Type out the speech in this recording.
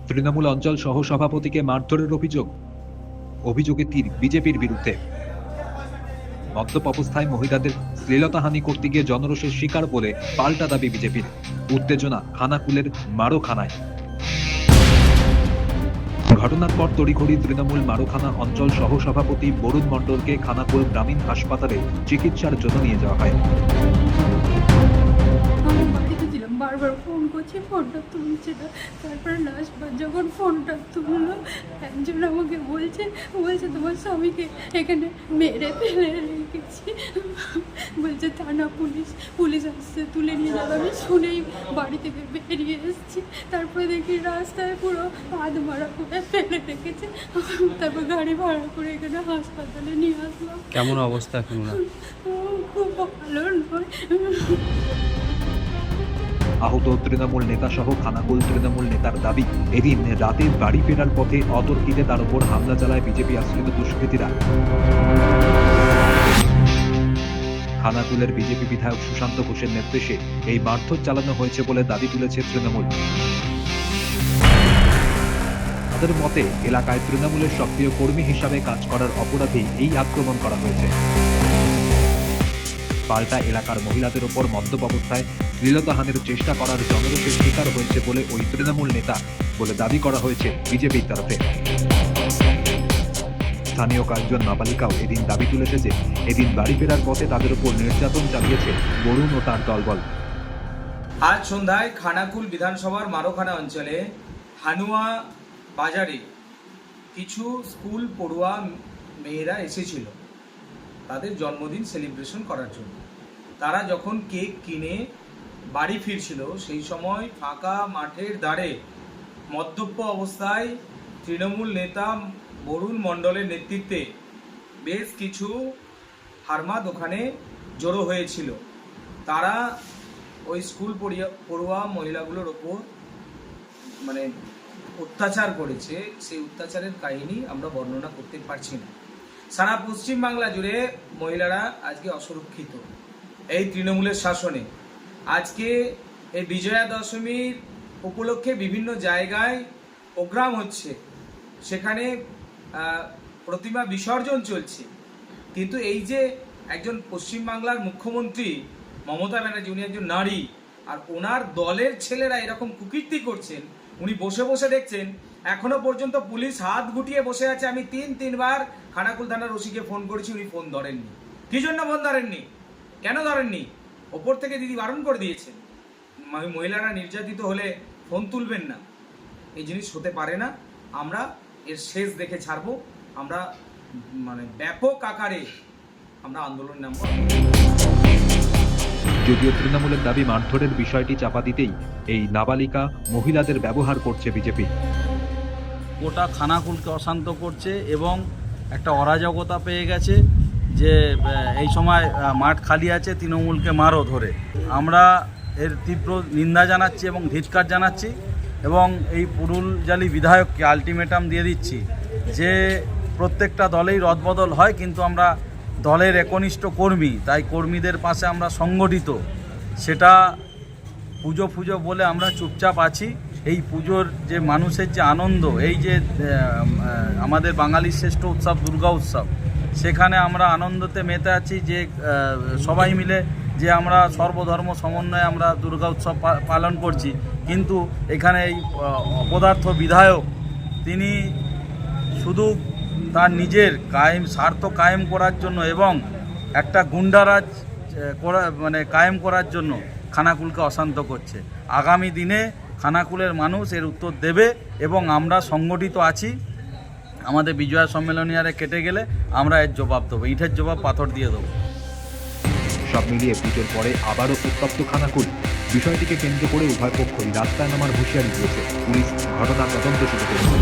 তৃণমূল অঞ্চল সহ সভাপতিকে মারধরের অভিযোগে তীর বিজেপির বিরুদ্ধে। মদ্যপ অবস্থায় মহিলাদের শ্লীলতাহানি করতে গিয়ে জনরোষের শিকার বলে পাল্টা দাবি বিজেপির। উত্তেজনা খানাকুলের মারোখানায়। ঘটনার পর তড়িঘড়ি তৃণমূল মারোখানা অঞ্চল সহ সভাপতি বরুণ মণ্ডলকে খানাকুল গ্রামীণ হাসপাতালে চিকিৎসার জন্য নিয়ে যাওয়া হয়। বারবার ফোন করছি, ফোনটা তুলছে না। তারপরে লাস্টবার যখন ফোনটা তুললো, একজন আমাকে বলছে তোমার স্বামীকে এখানে মেরে ফেলে রেখেছি। বলছে থানা পুলিশ আসছে, তুলে নিয়ে যাবে। আমি শুনেই বাড়ি থেকে বেরিয়ে এসেছি। তারপরে দেখি রাস্তায় পুরো হাত মারা করে ফেলে রেখেছে। তারপর গাড়ি ভাড়া করে এখানে হাসপাতালে নিয়ে আসলাম। কেমন অবস্থা এখন? খুব ভালো নয়। আহত তৃণমূল নেতা সহ খানাকুল তৃণমূল নেতার দাবি, এদিন রাতে বাড়ি ফেরার পথে অতর্কিতে তার উপর হামলা চালায় বিজেপি আশ্রিত দুষ্কৃতীরা। খানাকুলের বিজেপি বিধায়ক সুশান্ত ঘোষের নির্দেশে এই মারধর চালানো হয়েছে বলে দাবি তুলেছে তৃণমূল। তাদের মতে এলাকায় তৃণমূলের সক্রিয় কর্মী হিসাবে কাজ করার অপরাধেই এই আক্রমণ করা হয়েছে। পাল্টা এলাকার মহিলাদের ওপর মদ্যপ অবস্থায় শ্লীলতাহানির চেষ্টা করার জনরোষের শিকার হয়েছে বলে ওই তৃণমূল নেতা বলে দাবি করা হয়েছে বিজেপির তরফে। স্থানীয় কয়েকজন নাবালিকাও এদিন দাবি তুলেছে যে এদিন বাড়ি ফেরার পথে তাদের উপর নির্যাতন চালিয়েছে বরুণ ও তার দলবল। আজ সন্ধ্যায় খানাকুল বিধানসভার মারোখানা অঞ্চলে হানুয়া বাজারে কিছু স্কুল পড়ুয়া মেয়েরা এসেছিল তাদের জন্মদিন সেলিব্রেশন করার জন্য। তারা যখন কেক কিনে বাড়ি ফিরছিল, সেই সময় ফাঁকা মাঠের ধারে মদ্যপ অবস্থায় তৃণমূল নেতা বরুণ মণ্ডলের নেতৃত্বে বেশ কিছু হারমাদ ওখানে জড়ো হয়েছিল। তারা ওই স্কুল পড়ুয়া মহিলাগুলোর ওপর অত্যাচার করেছে। সেই অত্যাচারের কাহিনী আমরা বর্ণনা করতে পারছি না। সারা পশ্চিমবাংলা জুড়ে মহিলারা আজকে অসুরক্ষিত এই তৃণমূলের শাসনে। আজকে এই বিজয়া দশমীর উপলক্ষে বিভিন্ন জায়গায় প্রোগ্রাম হচ্ছে, সেখানে প্রতিমা বিসর্জন চলছে। কিন্তু এই যে একজন পশ্চিমবাংলার মুখ্যমন্ত্রী মমতা ব্যানার্জি, উনি একজন নারী, আর ওনার দলের ছেলেরা এরকম কুকীর্তি করছেন, উনি বসে বসে দেখছেন। এখনো পর্যন্ত পুলিশ হাত গুটিয়ে বসে আছে। আমি তিনবার খানাকুল থানার ওসিকে ফোন করেছি, উনি ফোন ধরেননি। কি জন্য ফোন ধরেননি? কেন ধরেননি? ওপর থেকে দিদি বারণ করে দিয়েছেন, মহিলারা নির্যাতিত হলে ফোন তুলবেন না। এই জিনিস হতে পারে না। আমরা এর শেষ দেখে ছাড়বো। আমরা ব্যাপক আকারে আমরা আন্দোলন নামবো। যদিও তৃণমূলের দাবি মারধরের বিষয়টি চাপা দিতেই এই নাবালিকা মহিলাদের ব্যবহার করছে বিজেপি। গোটা খানাকুলকে অশান্ত করছে এবং একটা অরাজকতা পেয়ে গেছে যে এই সময় মাঠ খালি আছে, তৃণমূলকে মারো ধরে। আমরা এর তীব্র নিন্দা জানাচ্ছি এবং ধিক্কার জানাচ্ছি এবং এই পুরুলজালি বিধায়ককে আলটিমেটাম দিয়ে দিচ্ছি যে প্রত্যেকটা দলেই রদবদল হয়, কিন্তু আমরা দলের একনিষ্ঠ কর্মী, তাই কর্মীদের পাশে আমরা সংগঠিত। সেটা পুজো বলে আমরা চুপচাপ আছি। এই পুজোর যে মানুষের যে আনন্দ, এই যে আমাদের বাঙালির শ্রেষ্ঠ উৎসব দুর্গা উৎসব, সেখানে আমরা আনন্দতে মেতে আছি যে সবাই মিলে যে আমরা সর্বধর্ম সমন্বয়ে আমরা দুর্গা উৎসব পালন করছি। কিন্তু এখানে এই অপদার্থ বিধায়ক তিনি শুধু তার নিজের স্বার্থ কায়েম করার জন্য এবং একটা গুন্ডারাজ কায়েম করার জন্য খানাকুলকে অশান্ত করছে। আগামী দিনে খানাকুলের মানুষ এর উত্তর দেবে এবং আমরা সংগঠিত আছি। আমাদের বিজয়া সম্মেলনী আরে কেটে গেলে আমরা এর জবাব দেবো, ইটের জবাব পাথর দিয়ে দেবো। সব মিলিয়ে পুজোর পরে আবারও উত্তপ্ত খানাকুল। বিষয়টিকে কেন্দ্র করে উভয় পক্ষই রাস্তায় নামার হুঁশিয়ারি দিয়েছে পুলিশ। ঘটনা তদন্ত শুরু করেছে।